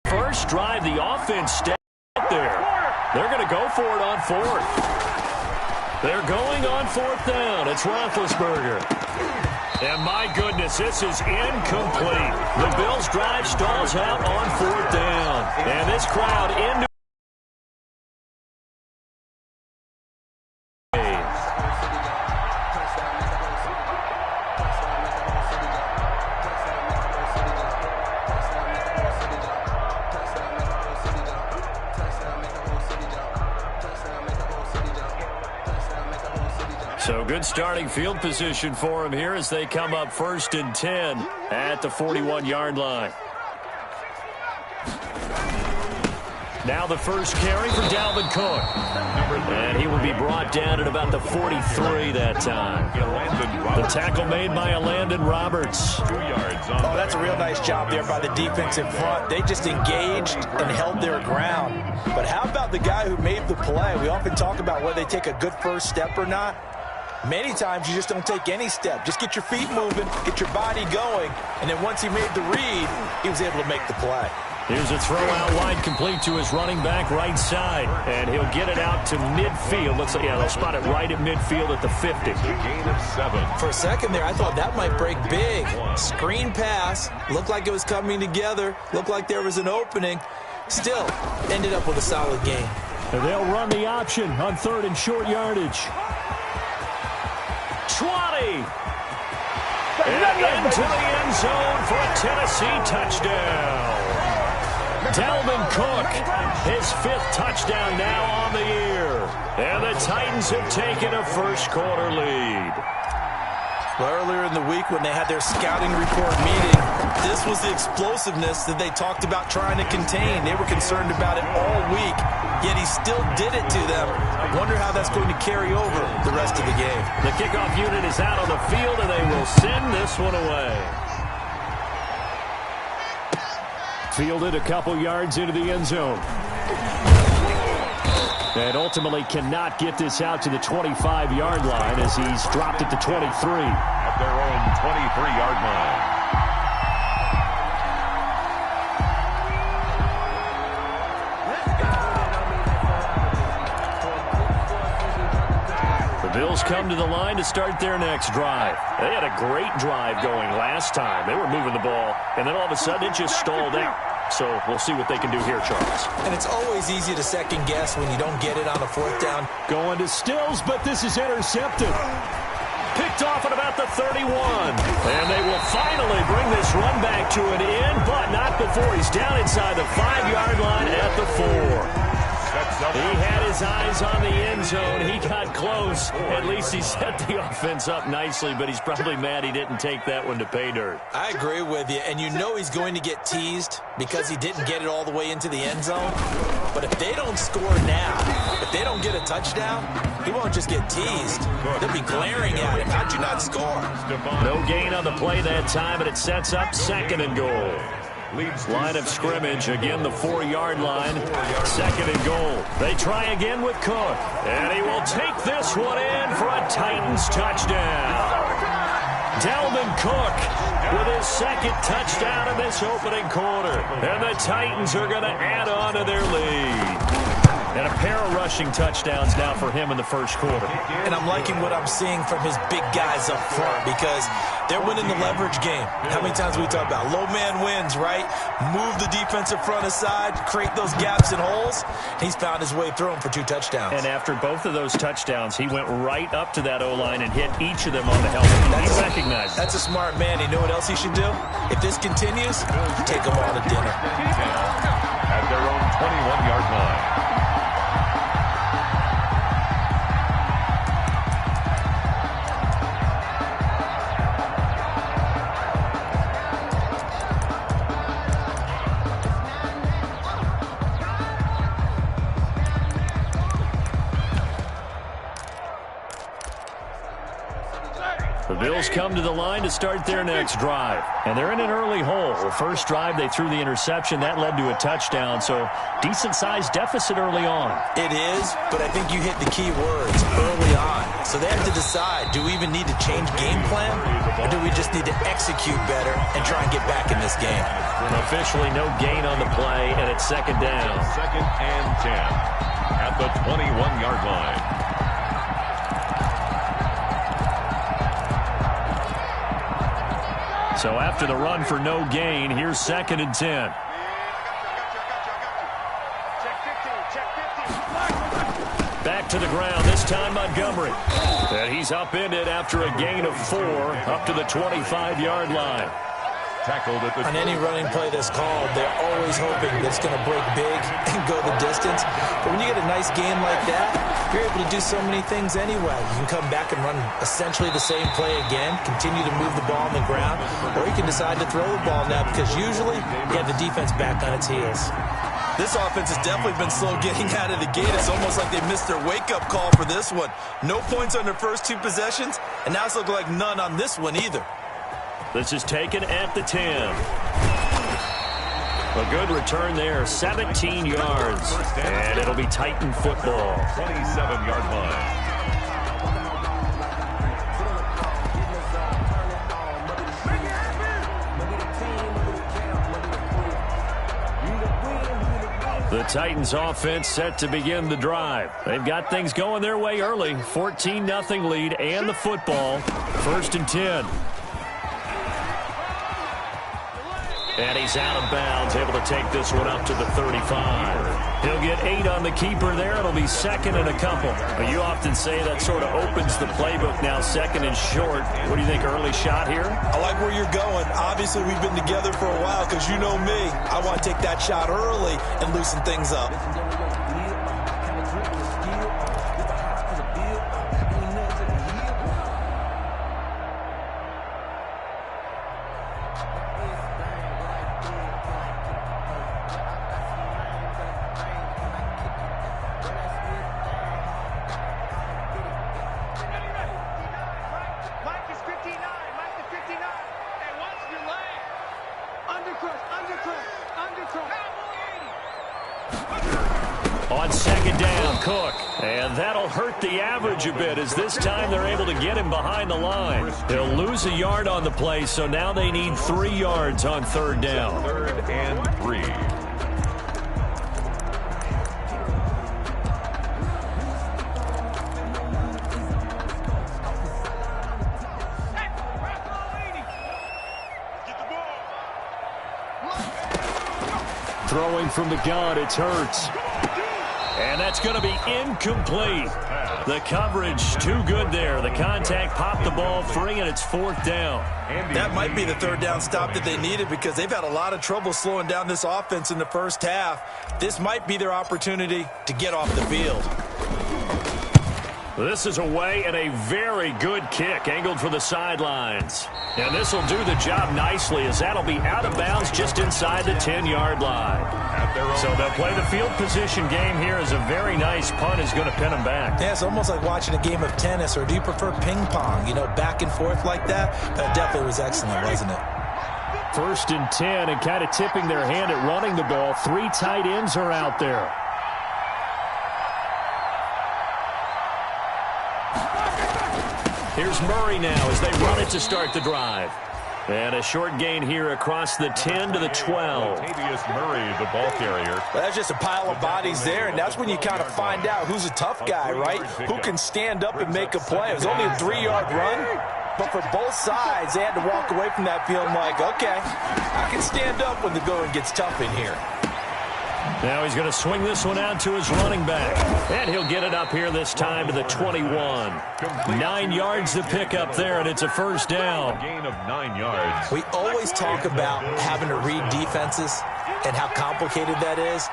first drive, the offense stepped out there. They're going to go for it on fourth. They're going on fourth down. It's Roethlisberger. And my goodness, this is incomplete. The Bills' drive stalls out on fourth down. And this crowd into So good starting field position for him here as they come up 1st and 10 at the 41-yard line. Now the first carry for Dalvin Cook. And he will be brought down at about the 43 that time. The tackle made by Landon Roberts. 2 yards on that's a real nice job there by the defense in front. They just engaged and held their ground. But how about the guy who made the play? We often talk about whether they take a good first step or not. Many times you just don't take any step. Just get your feet moving, get your body going, and then once he made the read, he was able to make the play. Here's a throw out wide, complete to his running back right side, and he'll get it out to midfield. Looks like, they'll spot it right at midfield at the 50. Gain of 7. For a second there, I thought that might break big. Screen pass, looked like it was coming together, looked like there was an opening. Still, ended up with a solid gain. And they'll run the option on 3rd and short yardage. 20. And into the end zone for a Tennessee touchdown. Dalvin Cook, his 5th touchdown now on the year. And the Titans have taken a first-quarter lead. Well, earlier in the week when they had their scouting report meeting, this was the explosiveness that they talked about trying to contain. They were concerned about it all week, yet he still did it to them. I wonder how that's going to carry over the rest of the game. The kickoff unit is out on the field, and they will send this one away. Fielded a couple yards into the end zone. And ultimately cannot get this out to the 25-yard line as he's dropped at the 23. At their own 23-yard line. The Bills come to the line to start their next drive. They had a great drive going last time. They were moving the ball, and then all of a sudden it just stalled out. So we'll see what they can do here, Charles. And it's always easy to second guess when you don't get it on a 4th down. Going to Stills, but this is intercepted. Picked off at about the 31. And they will finally bring this run back to an end, but not before he's down inside the 5-yard line at the 4. He had his eyes on the end zone. He got close. At least he set the offense up nicely, but he's probably mad he didn't take that one to pay dirt. I agree with you, and you know he's going to get teased because he didn't get it all the way into the end zone. But if they don't score now, if they don't get a touchdown, he won't just get teased. They'll be glaring at him. How'd you not score? No gain on the play that time, and it sets up 2nd and goal. Line of scrimmage, again the 4-yard line, 2nd and goal. They try again with Cook, and he will take this one in for a Titans touchdown. Dalvin Cook with his 2nd touchdown in this opening quarter, and the Titans are going to add on to their lead. And a pair of rushing touchdowns now for him in the first quarter. And I'm liking what I'm seeing from his big guys up front because they're winning the leverage game. How many times we talk about low man wins, right? Move the defensive front aside, create those gaps and holes. He's found his way through them for 2 touchdowns. And after both of those touchdowns, he went right up to that O-line and hit each of them on the helmet. He recognized That's a smart man. You know what else he should do? If this continues, take them all to dinner. At their own 21-yard line. Tigers come to the line to start their next drive. And they're in an early hole. First drive, they threw the interception. That led to a touchdown, so decent-sized deficit early on. It is, but I think you hit the key words, early on. So they have to decide, do we even need to change game plan, or do we just need to execute better and try and get back in this game? Officially no gain on the play, and it's second down. Second and 10 at the 21-yard line. So after the run for no gain, here's second and 10. Back to the ground, this time Montgomery. And he's upended after a gain of 4 up to the 25-yard line. Tackled at the on any running play that's called, they're always hoping that it's going to break big and go the distance. But when you get a nice game like that, you're able to do so many things anyway. You can come back and run essentially the same play again, continue to move the ball on the ground, or you can decide to throw the ball now because usually you have the defense back on its heels. This offense has definitely been slow getting out of the gate. It's almost like they missed their wake-up call for this one. No points on their first 2 possessions, and now it's looking like none on this one either. This is taken at the 10. A good return there, 17 yards. And it'll be Titan football. 27-yard line. The Titans offense set to begin the drive. They've got things going their way early. 14-0 lead and the football. First and 10. And he's out of bounds, able to take this one up to the 35. He'll get 8 on the keeper there. It'll be second and a couple. But you often say that sort of opens the playbook now, second and short. What do you think, early shot here? I like where you're going. Obviously, we've been together for a while because you know me. I want to take that shot early and loosen things up. On second down, Cook. And that'll hurt the average a bit as this time they're able to get him behind the line. He'll lose a yard on the play, so now they need 3 yards on third down. Third and 3. Throwing from the gun, it's Hurts. And that's going to be incomplete. The coverage too good there. The contact popped the ball free, and it's fourth down. That might be the third down stop that they needed because they've had a lot of trouble slowing down this offense in the first half. This might be their opportunity to get off the field. This is away and a very good kick angled for the sidelines. And this will do the job nicely as that'll be out of bounds just inside the 10-yard line. So they'll play the field position game here as a very nice punt is going to pin them back. Yeah, it's almost like watching a game of tennis, or do you prefer ping pong? You know, back and forth like that? That definitely was excellent, wasn't it? First and 10 and kind of tipping their hand at running the ball. 3 tight ends are out there. Here's Murray now as they run it to start the drive. And a short gain here across the 10 to the 12. Latavius Murray, the ball carrier. Well, that's just a pile of bodies there, and that's when you kind of find out who's a tough guy, right? Who can stand up and make a play. It was only a 3-yard run, but for both sides, they had to walk away from that feeling like, okay, I can stand up when the going gets tough in here. Now he's going to swing this one out to his running back. And he'll get it up here this time to the 21. 9 yards to pick up there, and it's a first down. A gain of 9 yards. We always talk about having to read defenses and how complicated that is.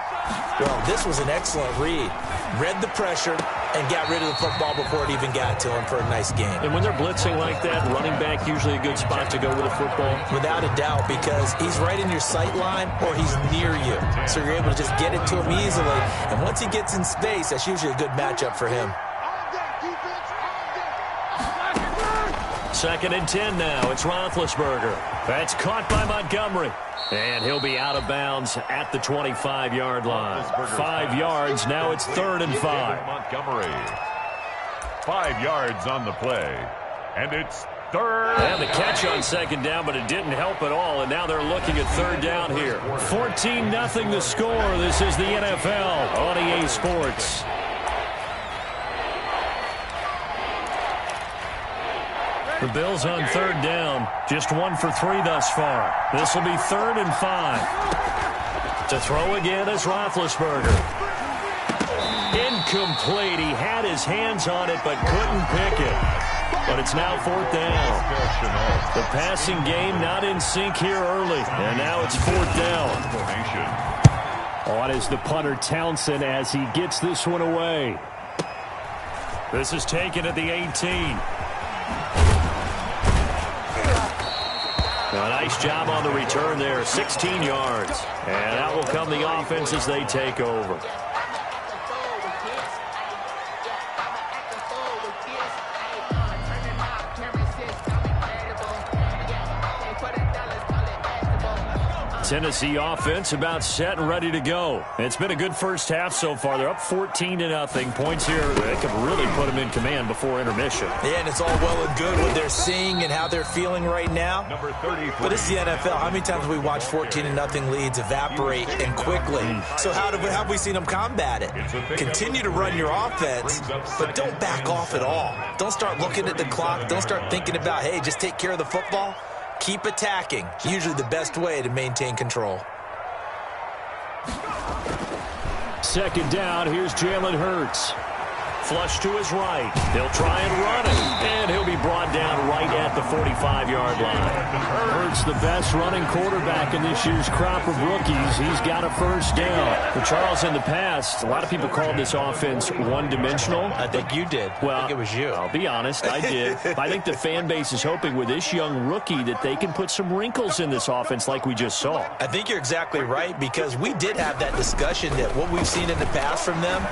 Well, this was an excellent read. Read the pressure and got rid of the football before it even got to him for a nice game. And when they're blitzing like that, running back usually a good spot to go with a football? Without a doubt, because he's right in your sight line or he's near you. So you're able to just get it to him easily. And once he gets in space, that's usually a good matchup for him. 2nd and 10 now. It's Roethlisberger. That's caught by Montgomery. And he'll be out of bounds at the 25-yard line. 5 yards. Now it's 3rd and 5. Montgomery. 5 yards on the play. And it's 3rd. And the catch on 2nd down, but it didn't help at all. And now they're looking at 3rd down here. 14-0 the score. This is the NFL on EA Sports. The Bills on 3rd down. Just 1 for 3 thus far. This will be 3rd and 5. To throw again is Roethlisberger. Incomplete. He had his hands on it but couldn't pick it. But it's now 4th down. The passing game not in sync here early. And now it's 4th down. On is the punter Townsend as he gets this one away. This is taken at the 18. A nice job on the return there, 16 yards. And out will come the offense as they take over. Tennessee offense about set and ready to go. It's been a good first half so far. They're up 14-0. Points here, they could really put them in command before intermission. Yeah, and it's all well and good what they're seeing and how they're feeling right now. But it's the NFL. How many times have we watched 14-0 leads evaporate and quickly? So how have we seen them combat it? Continue to run your offense, but don't back off at all. Don't start looking at the clock. Don't start thinking about, hey, just take care of the football. Keep attacking. Usually the best way to maintain control. 2nd down. Here's Jalen Hurts. Flush to his right. He'll try and run it. And he'll be brought down right at the 45-yard line. Hurts the best running quarterback in this year's crop of rookies. He's got a 1st down. For Charles, in the past, a lot of people called this offense one-dimensional. I think you did. Well, I think it was you. I'll be honest, I did. I think the fan base is hoping with this young rookie that they can put some wrinkles in this offense like we just saw. I think you're exactly right, because we did have that discussion that what we've seen in the past from them,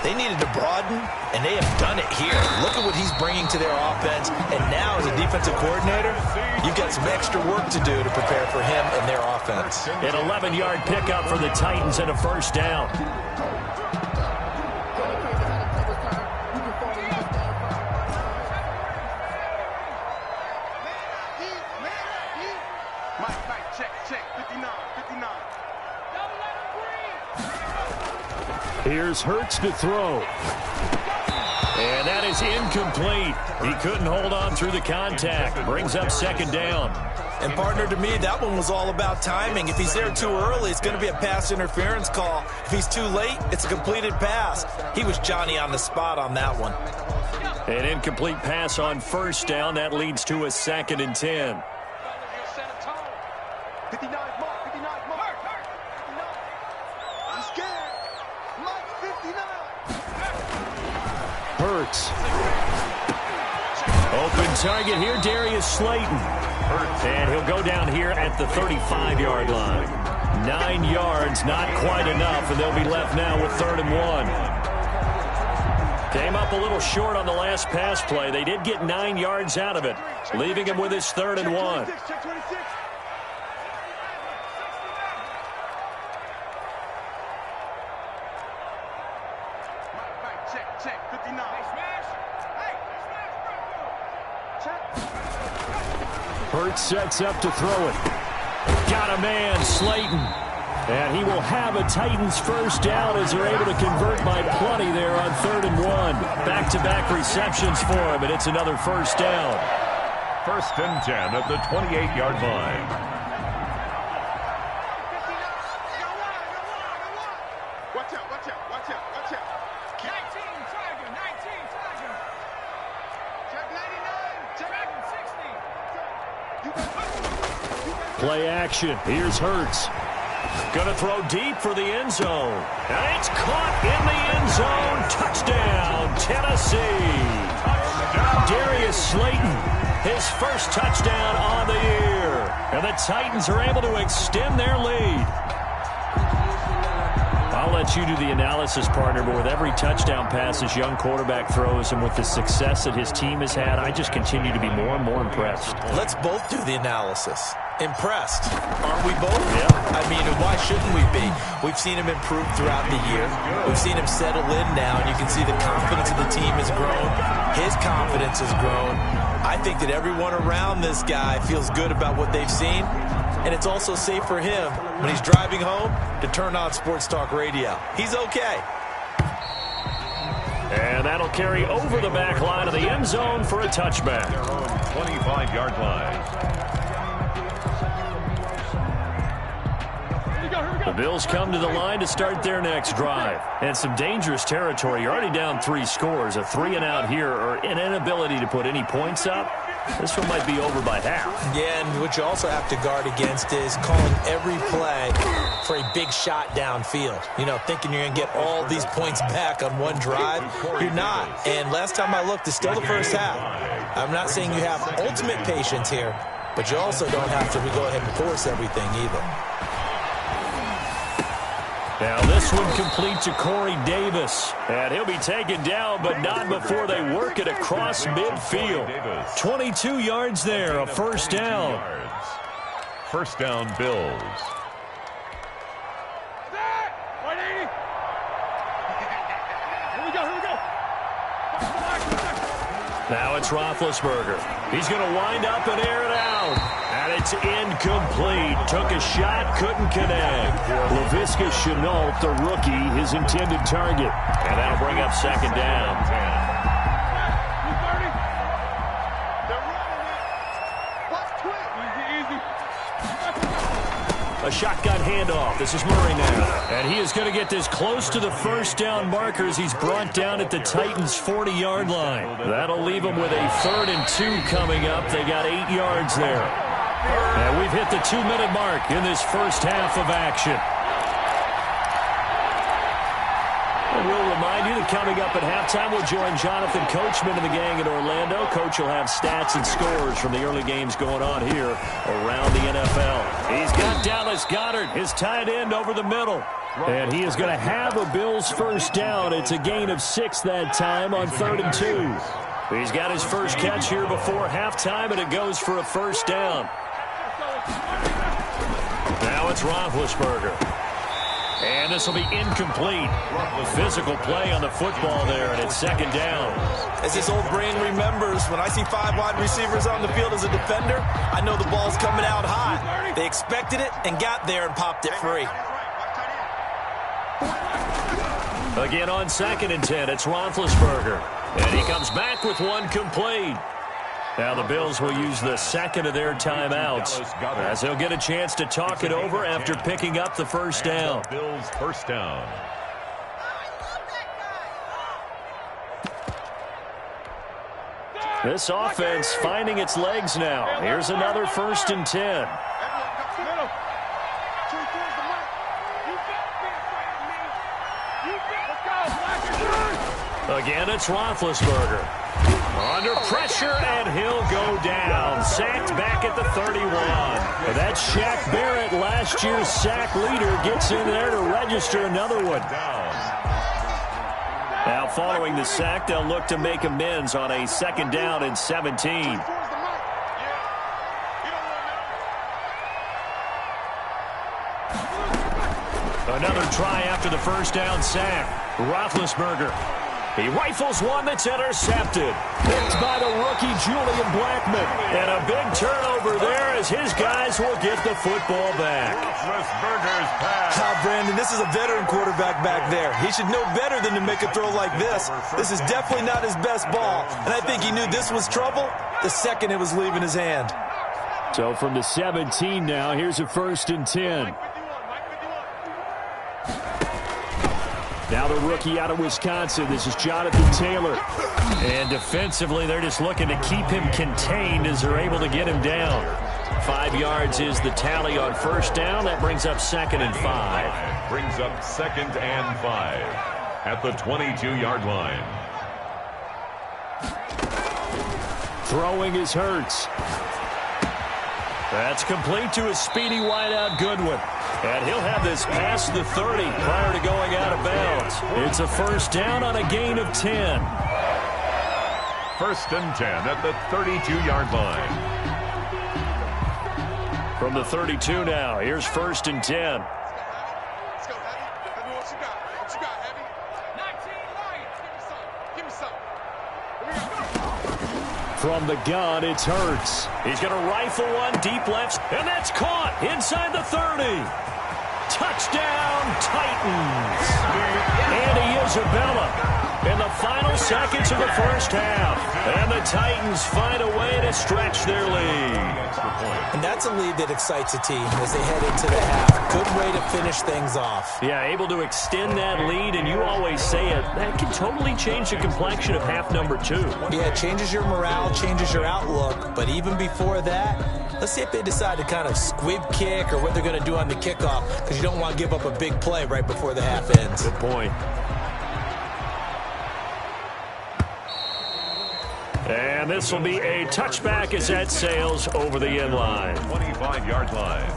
they needed to broaden, and they have done it here. Look at what he's bringing to their offense, and now as a defensive coordinator, you've got some extra work to do to prepare for him and their offense. An 11-yard pickup for the Titans and a 1st down. Here's Hurts to throw. And that is incomplete. He couldn't hold on through the contact. Brings up 2nd down. And, partner, to me, that one was all about timing. If he's there too early, it's going to be a pass interference call. If he's too late, it's a completed pass. He was Johnny on the spot on that one. An incomplete pass on 1st down. That leads to a 2nd and 10. Hurts. Open target here, Darius Slayton. And he'll go down here at the 35-yard line. 9 yards, not quite enough, and they'll be left now with 3rd and 1. Came up a little short on the last pass play. They did get 9 yards out of it, leaving him with his 3rd and 1. Hurts sets up to throw it. Got a man, Slayton. And he will have a Titans 1st down as they're able to convert by plenty there on 3rd and 1. Back-to-back receptions for him, and it's another 1st down. 1st and 10 at the 28-yard line. Play action. Here's Hurts. Going to throw deep for the end zone. And it's caught in the end zone. Touchdown, Tennessee. Darius Slayton, his 1st touchdown on the year. And the Titans are able to extend their lead. I'll let you do the analysis, partner, but with every touchdown pass this young quarterback throws and with the success that his team has had, I just continue to be more and more impressed. Let's both do the analysis. Impressed. Aren't we both? Yeah. I mean, why shouldn't we be? We've seen him improve throughout the year. We've seen him settle in now, and you can see the confidence of the team has grown. His confidence has grown. I think that everyone around this guy feels good about what they've seen, and it's also safe for him when he's driving home to turn on Sports Talk Radio. He's okay. And that'll carry over the back line of the end zone for a touchback. 25-yard line. The Bills come to the line to start their next drive. And some dangerous territory. You're already down 3 scores. A 3-and-out here or an inability to put any points up. This one might be over by half. Yeah, and what you also have to guard against is calling every play for a big shot downfield. You know, thinking you're going to get all these points back on one drive. You're not. And last time I looked, it's still the first half. I'm not saying you have ultimate patience here, but you also don't have to go ahead and force everything either. Now this one complete to Corey Davis. And he'll be taken down, but not before they work it across midfield. 22 yards there, a first down. First down, Bills. Now it's Roethlisberger. He's going to wind up and air it out. And it's incomplete. Took a shot, couldn't connect. Laviska Shenault, the rookie, his intended target. And that'll bring up second down. A shotgun handoff. This is Murray now. And he is going to get this close to the first down markers. He's brought down at the Titans' 40-yard line. That'll leave them with a 3rd and 2 coming up. They got 8 yards there. And we've hit the 2-minute mark in this first half of action. And we'll remind you that coming up at halftime, we'll join Jonathan Coachman and the gang in Orlando. Coach will have stats and scores from the early games going on here around the NFL. He's got Dallas Goedert, his tight end, over the middle. And he is going to have a Bills first down. It's a gain of 6 that time on 3rd and 2. He's got his first catch here before halftime, and it goes for a first down. Now it's Roethlisberger. And this will be incomplete. Physical play on the football there, and it's second down. As this old brain remembers, when I see 5 wide receivers on the field as a defender, I know the ball's coming out high. They expected it and got there and popped it free. Again on 2nd and 10, it's Roethlisberger. And he comes back with one complete. Now the Bills will use the second of their timeouts as they'll get a chance to talk it over after picking up the first down. Bills first down. This offense finding its legs now. Here's another 1st and 10. Again, it's Roethlisberger. Under pressure, and he'll go down. Sacked back at the 31. That's Shaq Barrett, last year's sack leader, gets in there to register another one. Now, following the sack, they'll look to make amends on a 2nd down and 17. Another try after the first down sack. Roethlisberger. He rifles one that's intercepted. Picked by the rookie Julian Blackmon. And a big turnover there as his guys will get the football back. Roethlisberger's pass. Brandon, this is a veteran quarterback back there. He should know better than to make a throw like this. This is definitely not his best ball. And I think he knew this was trouble the second it was leaving his hand. So from the 17 now, here's a 1st and 10. Now the rookie out of Wisconsin. This is Jonathan Taylor. And defensively, they're just looking to keep him contained as they're able to get him down. 5 yards is the tally on first down. That brings up 2nd and 5. Brings up 2nd and 5 at the 22-yard line. Throwing is Hurts. That's complete to a speedy wideout Goodwin. And he'll have this past the 30 prior to going out of bounds. It's a first down on a gain of 10. First and 10 at the 32-yard line. From the 32 now, here's first and 10. Let's go, Heavy. Heavy, what you got? What you got, Heavy? 19 Lions. Give me some. Here we go. From the gun, it's Hurts. He's going to rifle one deep left, and that's caught inside the 30. Touchdown, Titans. Andy Isabella in the final seconds of the first half. And the Titans find a way to stretch their lead. And that's a lead that excites a team as they head into the half. Good way to finish things off. Yeah, able to extend that lead, and you always say it, that can totally change the complexion of half number 2. Yeah, it changes your morale, changes your outlook. But even before that, let's see if they decide to kind of squib kick or what they're going to do on the kickoff, because you don't want to give up a big play right before the half ends. Good point. And this will be a touchback as that sails over the end line. 25-yard line.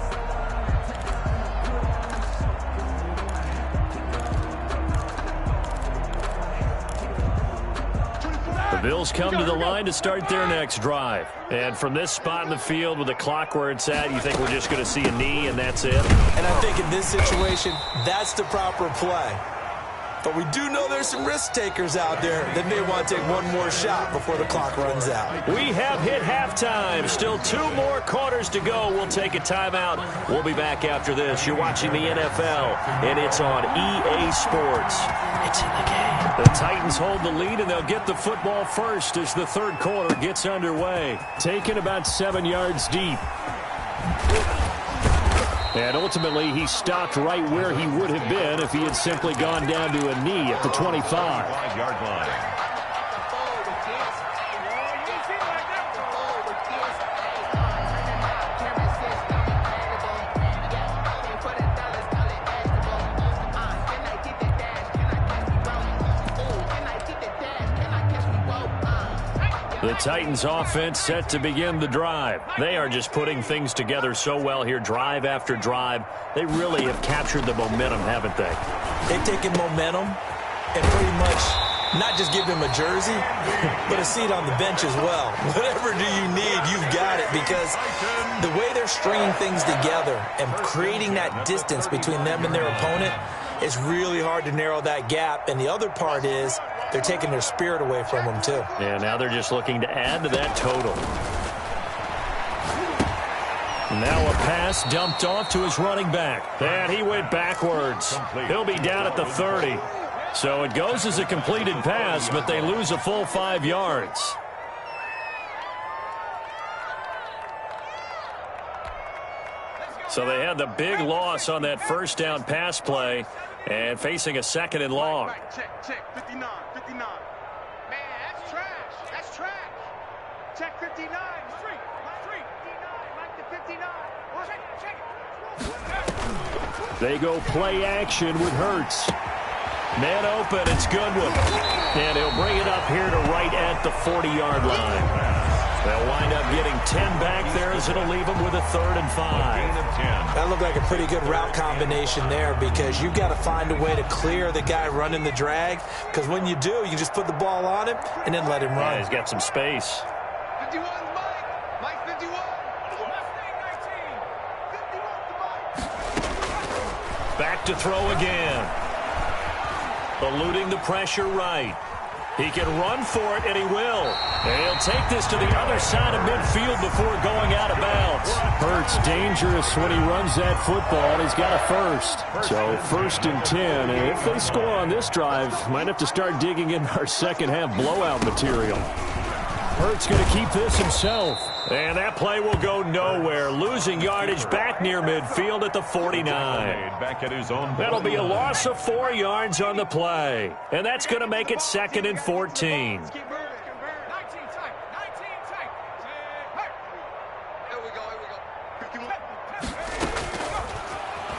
The Bills come to the line to start their next drive. And from this spot in the field with the clock where it's at, you think we're just going to see a knee and that's it? And I think in this situation, that's the proper play. But we do know there's some risk takers out there that may want to take one more shot before the clock runs out. We have hit halftime. Still 2 more quarters to go. We'll take a timeout. We'll be back after this. You're watching the NFL, and it's on EA Sports. It's in the game. The Titans hold the lead, and they'll get the football first as the third quarter gets underway. Taken about 7 yards deep. And ultimately, he stopped right where he would have been if he had simply gone down to a knee at the 25. 5-yard line. The Titans offense set to begin the drive. They are just putting things together so well here, drive after drive. They really have captured the momentum, haven't they? They've taken momentum and pretty much not just give him a jersey, but a seat on the bench as well. Whatever do you need, you've got it, because the way they're stringing things together and creating that distance between them and their opponent, it's really hard to narrow that gap. And the other part is they're taking their spirit away from them, too. Yeah, now they're just looking to add to that total. Now a pass dumped off to his running back. And he went backwards. He'll be down at the 30. So it goes as a completed pass, but they lose a full 5 yards. So they had the big loss on that first down pass play and facing a second and long. Check, 59. Man, that's trash. That's trash. Check 59. Street. 59. Like the 59. Check. They go play action with Hurts. Man open, it's Goodwin. And he'll bring it up here to right at the 40-yard line. They'll wind up getting 10 back there as it'll leave them with a 3rd and 5. That looked like a pretty good route combination there, because you've got to find a way to clear the guy running the drag, because when you do, you just put the ball on him and then let him run. Yeah, he's got some space. 51, Mike 51. Back to throw again. Eluding the pressure right. He can run for it, and he will. And he'll take this to the other side of midfield before going out of bounds. Hurts dangerous when he runs that football, and he's got a first. So 1st and 10, and if they score on this drive, might have to start digging in our second half blowout material. Hurts going to keep this himself. And that play will go nowhere. Losing yardage back near midfield at the 49. Back at his own. That'll be a loss of 4 yards on the play. And that's going to make it 2nd and 14.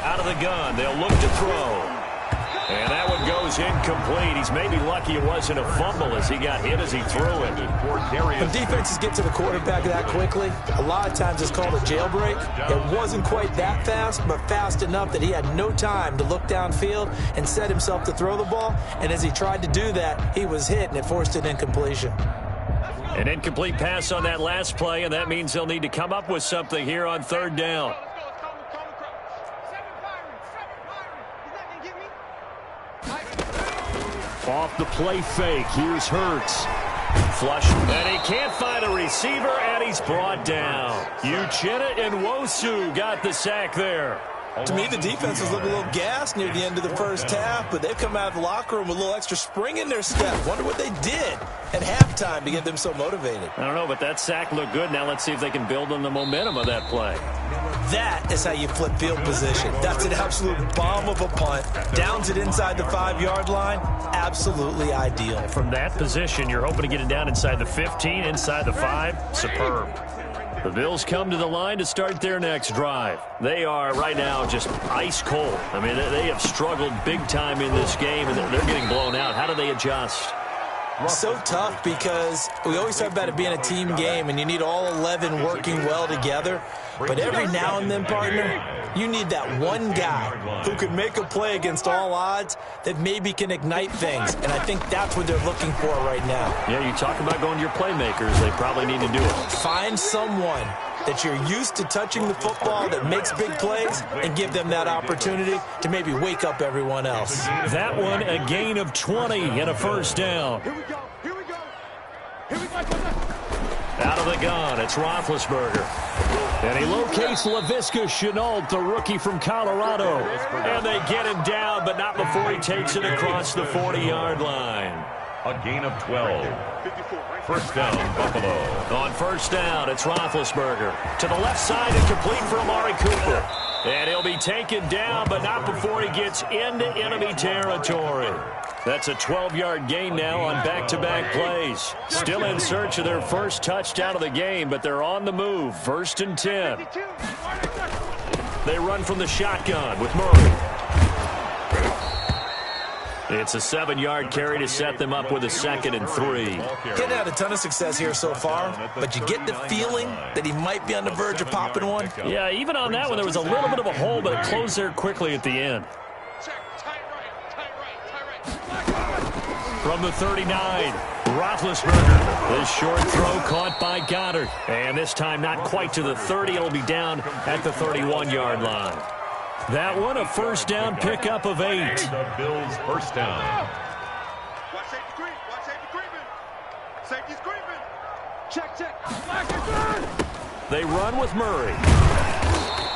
Out of the gun, they'll look to throw. And that one goes incomplete. He's maybe lucky it wasn't a fumble as he got hit as he threw it. When defenses get to the quarterback that quickly, a lot of times it's called a jailbreak. It wasn't quite that fast, but fast enough that he had no time to look downfield and set himself to throw the ball. And as he tried to do that, he was hit, and it forced an incompletion. An incomplete pass on that last play, and that means they'll need to come up with something here on third down. Off the play fake, here's Hurts. Flush, and he can't find a receiver, and he's brought down. Uchenna and Nwosu got the sack there. To me, the defense was looking a little gassed near the end of the first half, but they've come out of the locker room with a little extra spring in their step. Wonder what they did at halftime to get them so motivated. I don't know, but that sack looked good. Now let's see if they can build on the momentum of that play. That is how you flip field position. That's an absolute bomb of a punt. Downs it inside the 5-yard line. Absolutely ideal. From that position, you're hoping to get it down inside the 15, inside the 5. Superb. The Bills come to the line to start their next drive. They are right now just ice cold. I mean, they have struggled big time in this game, and they're getting blown out. How do they adjust? So tough because we always talk about it being a team game, and you need all 11 working well together. But every now and then, partner, you need that one guy who can make a play against all odds that maybe can ignite things. And I think that's what they're looking for right now. Yeah, you talk about going to your playmakers. They probably need to do it. Find someone that you're used to touching the football that makes big plays and give them that opportunity to maybe wake up everyone else. That one, a gain of 20 and a first down. Here we go. Here we go. Here we go. Out of the gun, it's Roethlisberger. And he locates Laviska Shenault, the rookie from Colorado. And they get him down, but not before he takes it across the 40-yard line. A gain of 12. First down, Buffalo. On first down, it's Roethlisberger. To the left side and complete for Amari Cooper. And he'll be taken down, but not before he gets into enemy territory. That's a 12-yard gain now on back-to-back plays. Still in search of their first touchdown of the game, but they're on the move. First and 10. They run from the shotgun with Murray. It's a 7-yard carry to set them up with a 2nd and 3. Getting had a ton of success here so far, but you get the feeling that he might be on the verge of popping one. Yeah, even on that one, there was a little bit of a hole, but it closed there quickly at the end. From the 39, Roethlisberger. This short throw caught by Goddard. And this time not quite to the 30. It'll be down at the 31-yard line. That one, a first down pickup of 8. The Bills' first down. Watch safety creep. Watch safety creeping. Safety's creeping. Check. They run with Murray.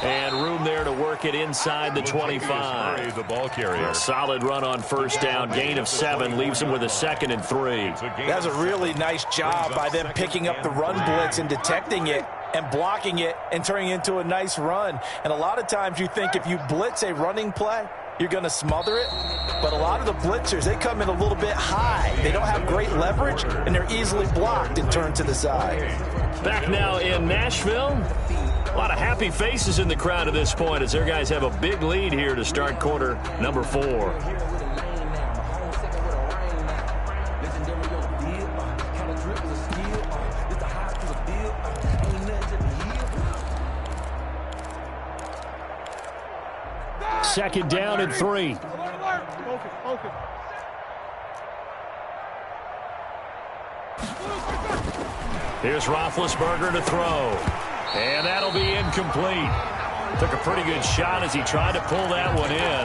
And room there to work it inside the 25. The ball carrier. A solid run on first down. Gain of 7 leaves him with a 2nd and 3. That's a really nice job by them picking up the run blitz and detecting it and blocking it and turning it into a nice run. And a lot of times you think if you blitz a running play, you're going to smother it. But a lot of the blitzers, they come in a little bit high. They don't have great leverage, and they're easily blocked and turned to the side. Back now in Nashville. A lot of happy faces in the crowd at this point as their guys have a big lead here to start quarter number 4. Second down and 3. Here's Roethlisberger to throw. And that'll be incomplete. Took a pretty good shot as he tried to pull that one in.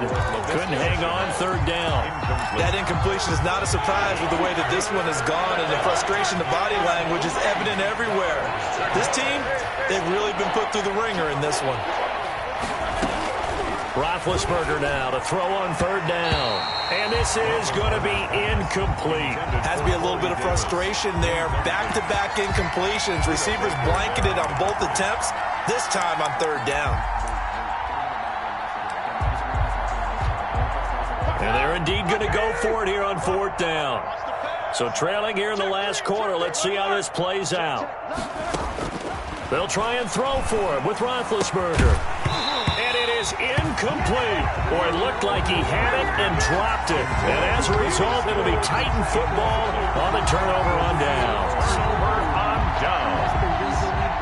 Couldn't hang on, third down. That incompletion is not a surprise with the way that this one has gone, and the frustration, the body language is evident everywhere. This team, they've really been put through the ringer in this one. Roethlisberger now to throw on third down. And this is going to be incomplete. Has to be a little bit of frustration there. Back-to-back incompletions. Receivers blanketed on both attempts, this time on third down. And they're indeed going to go for it here on fourth down. So trailing here in the last quarter. Let's see how this plays out. They'll try and throw for it with Roethlisberger. And it is incomplete. Boy, it looked like he had it and dropped it. And as a result, it'll be Titan football on the turnover on downs.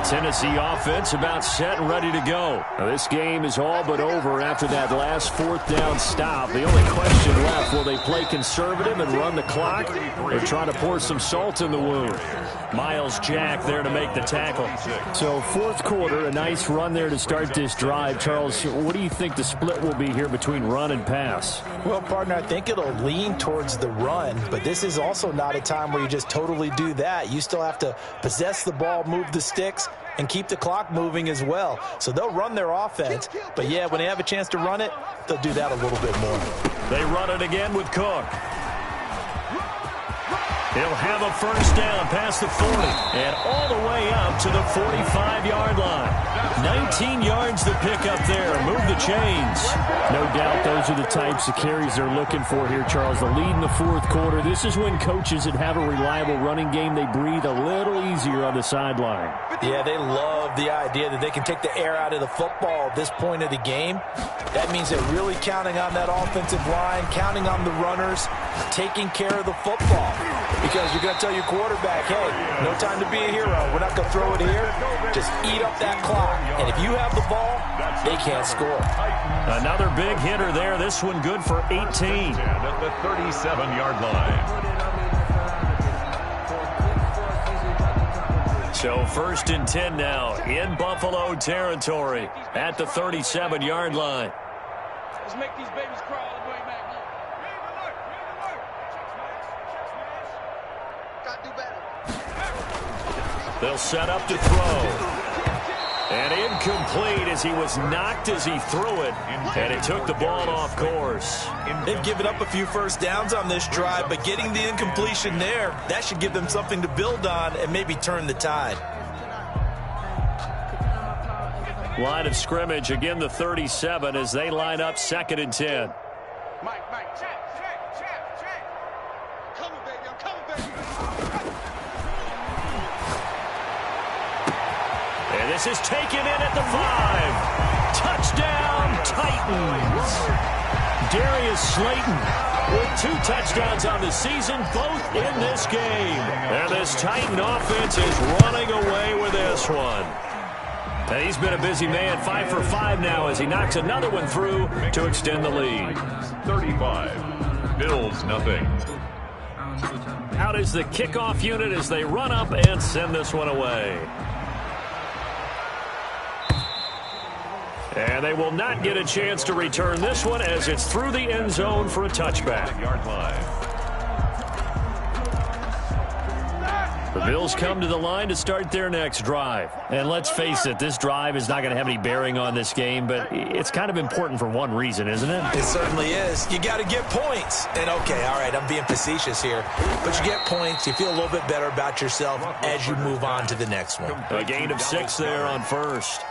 Tennessee offense about set and ready to go. Now, this game is all but over after that last fourth down stop. The only question left, will they play conservative and run the clock or try to pour some salt in the wound? Miles Jack there to make the tackle. So fourth quarter, a nice run there to start this drive. Charles, what do you think the split will be here between run and pass? Well, partner, I think it'll lean towards the run, but this is also not a time where you just totally do that. You still have to possess the ball, move the sticks, and keep the clock moving as well. So they'll run their offense, but yeah, when they have a chance to run it, they'll do that a little bit more. They run it again with Cook. He'll have a first down past the 40 and all the way up to the 45-yard line. 19 yards to pick up there. Move the chains. No doubt those are the types of carries they're looking for here, Charles. The lead in the fourth quarter. This is when coaches that have a reliable running game, they breathe a little easier on the sideline. Yeah, they love the idea that they can take the air out of the football at this point of the game. That means they're really counting on that offensive line, counting on the runners, taking care of the football. Because you're going to tell your quarterback, hey, no time to be a hero. We're not going to throw it here. Just eat up that clock. And if you have the ball, they can't score. Another big hitter there. This one good for 18. At the 37-yard line. So first and 10 now in Buffalo territory at the 37-yard line. Let's make these babies crawl all the way back home. Gotta do better. They'll set up to throw. And incomplete as he was knocked as he threw it. And it took the ball off course. They've given up a few first downs on this drive, but getting the incompletion there, that should give them something to build on and maybe turn the tide. Line of scrimmage, again the 37 as they line up second and 10. Mike, check. I'm coming, baby. And this is taken in at the 5. Touchdown, Titans. Darius Slayton with 2 touchdowns on the season, both in this game. And this Titan offense is running away with this one. And he's been a busy man, 5 for 5 now as he knocks another one through to extend the lead. 35. Bills nothing. Out is the kickoff unit as they run up and send this one away. And they will not get a chance to return this one as it's through the end zone for a touchback. Yard line. The Bills come to the line to start their next drive. And let's face it, this drive is not going to have any bearing on this game, but it's kind of important for one reason, isn't it? It certainly is. You got to get points. And okay, all right, I'm being facetious here, but you get points, you feel a little bit better about yourself as you move on to the next one. A gain of 6 there on first.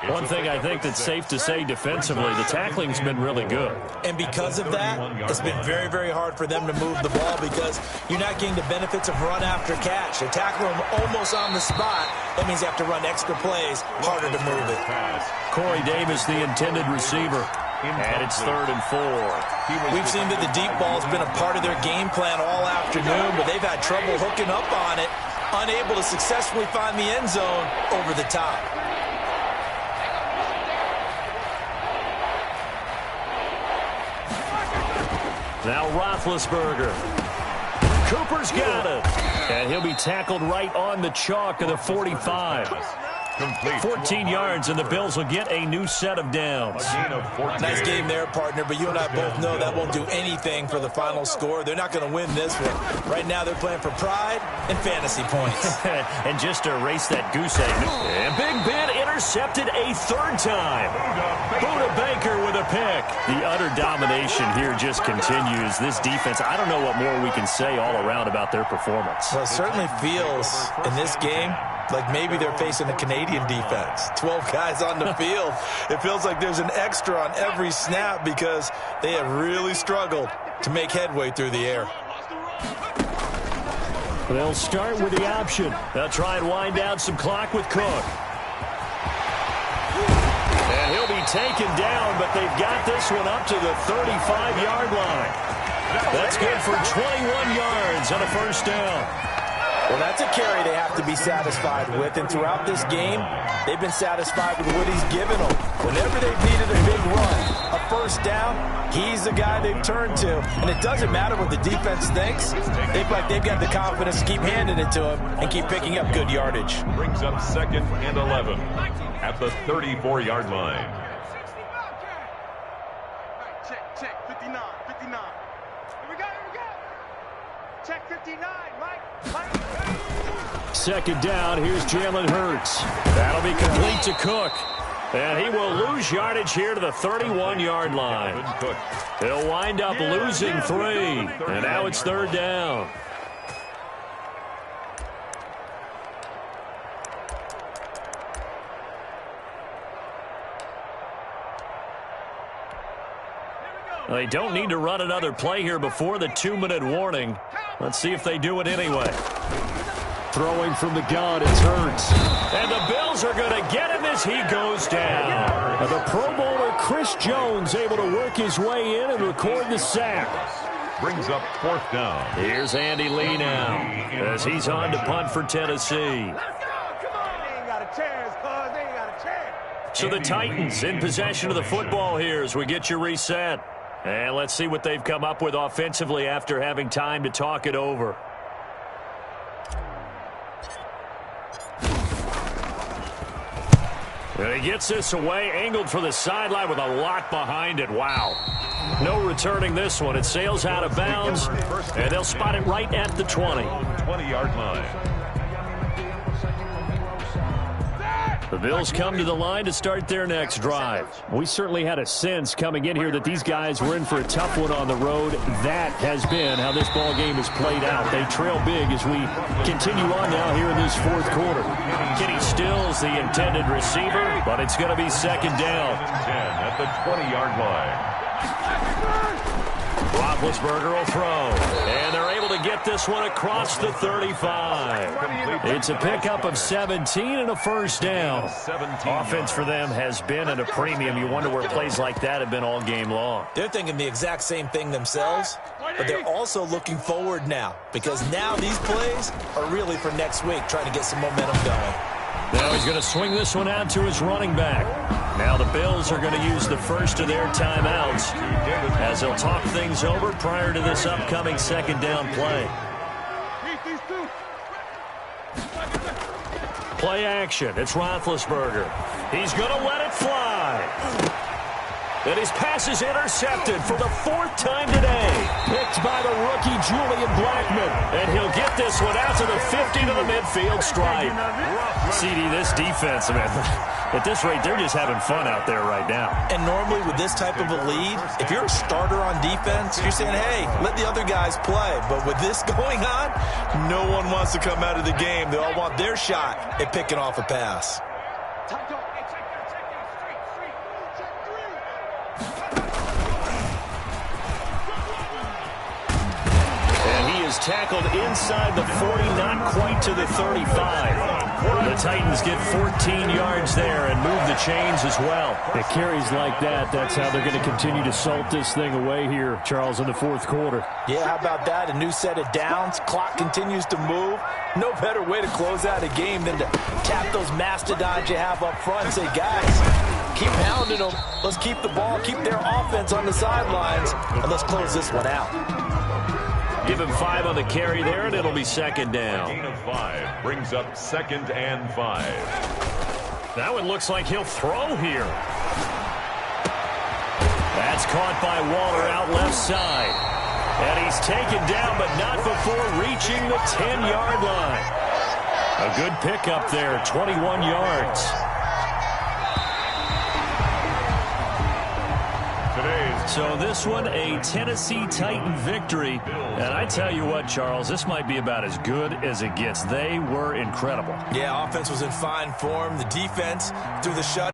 One thing I think that's safe to say defensively, the tackling's been really good. And because of that, it's been very, very hard for them to move the ball because you're not getting the benefits of run after catch. They tackle them almost on the spot. That means you have to run extra plays, harder to move it. Corey Davis, the intended receiver. And it's 3rd and 4. We've seen that the deep ball's been a part of their game plan all afternoon, but they've had trouble hooking up on it, unable to successfully find the end zone over the top. Now Roethlisberger. Cooper's got it. And he'll be tackled right on the chalk of the 45. 14 yards, and the Bills will get a new set of downs. Nice game there, partner, but you and I both know that won't do anything for the final score. They're not going to win this one. Right now they're playing for pride and fantasy points. And just to erase that goose egg. And Big Ben intercepted a 3rd time. Buda Baker with a pick. The utter domination here just continues. This defense, I don't know what more we can say all around about their performance. Well, it certainly feels in this game like maybe they're facing a Canadian defense. 12 guys on the field. It feels like there's an extra on every snap because they have really struggled to make headway through the air. They'll start with the option. They'll try and wind down some clock with Cook. And he'll be taken down, but they've got this one up to the 35-yard line. That's good for 21 yards and a first down. Well, that's a carry they have to be satisfied with, and throughout this game, they've been satisfied with what he's given them. Whenever they've needed a big run, a first down, he's the guy they've turned to. And it doesn't matter what the defense thinks. They feel like they've got the confidence to keep handing it to him and keep picking up good yardage. Brings up 2nd and 11 at the 34-yard line. Check, 59. Here we go. Check 59, Mike. 2nd down, here's Jalen Hurts. That'll be complete to Cook. And he will lose yardage here to the 31-yard line. He'll wind up losing 3. And now it's 3rd down. They don't need to run another play here before the 2-minute warning. Let's see if they do it anyway. Throwing from the gun, it's Hurts. And the Bills are going to get him as he goes down. The Pro Bowler Chris Jones able to work his way in and record the sack. Brings up 4th down. Here's Andy Lee now as he's on to punt for Tennessee. So the Titans in possession of the football here as we get you reset. And let's see what they've come up with offensively after having time to talk it over. And he gets this away, angled for the sideline with a lot behind it. Wow. No returning this one. It sails out of bounds, and they'll spot it right at the 20. 20-yard line. The Bills come to the line to start their next drive. We certainly had a sense coming in here that these guys were in for a tough one on the road. That has been how this ball game has played out. They trail big as we continue on now here in this 4th quarter. Kenny Stills the intended receiver, but it's going to be 2nd down. 10 at the 20-yard line. Roethlisberger will throw, and they're able to get this one across the 35. It's a pickup of 17 and a first down. Offense for them has been at a premium. You wonder where plays like that have been all game long. They're thinking the exact same thing themselves, but they're also looking forward now because now these plays are really for next week, trying to get some momentum going. Now he's going to swing this one out to his running back. Now the Bills are going to use the first of their timeouts as they'll talk things over prior to this upcoming 2nd down play. Play action. It's Roethlisberger. He's going to let it fly. And his pass is intercepted for the 4th time today. Picked by the rookie Julian Blackmon. And he'll get this one out to the 50 to the midfield stripe. CD, this defense, man, at this rate, they're just having fun out there right now. And normally with this type of a lead, if you're a starter on defense, you're saying, hey, let the other guys play. But with this going on, no one wants to come out of the game. They all want their shot at picking off a pass. Tackled inside the 40, not quite to the 35. The Titans get 14 yards there and move the chains as well. It carries like that. That's how they're going to continue to salt this thing away here, Charles, in the 4th quarter. Yeah, how about that? A new set of downs. Clock continues to move. No better way to close out a game than to tap those mastodons you have up front and say, guys, keep pounding them. Let's keep the ball, keep their offense on the sidelines, and let's close this one out. Give him 5 on the carry there, and it'll be 2nd down. Gain of 5 brings up 2nd and 5. That one looks like he'll throw here. That's caught by Waller out left side. And he's taken down, but not before reaching the 10-yard line. A good pickup there, 21 yards. So this one, a Tennessee Titan victory. And I tell you what, Charles, this might be about as good as it gets. They were incredible. Yeah, offense was in fine form. The defense through the shut.